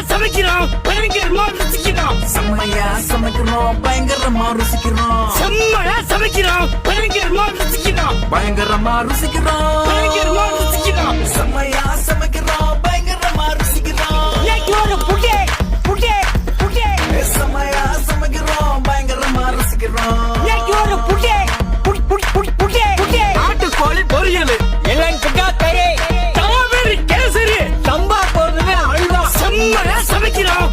சமைக்கிறோம் பயங்கரமா ருசிக்கிறோம். செம்மையா சமைக்கிறோம் பயங்கரமா ருசிக்கிறோம். செம்மையா சமைக்கிறோம் பயங்கரமா ருசிக்கிறோம். பயங்கரமா ருசிக்கிறோம். பயங்கரமா ருசிக்கிறோம். செம்மையா சமைக்கிறோம் பயங்கரமா ருசிக்கிறோம். இன்னைக்கு ஒரு புட்டே புட்டே புட்டே. செம்மையா சமைக்கிறோம் பயங்கரமா ருசிக்கிறோம். இன்னைக்கு ஒரு புட்டே புட்டே புட்டே. நாட்டுக்கோழி பொரியல், இளங்கிட்டா கறி, காவேரி கேசரி, சம்பா போடுறது அல்வா. செம்மையா சமைக்கிறோம்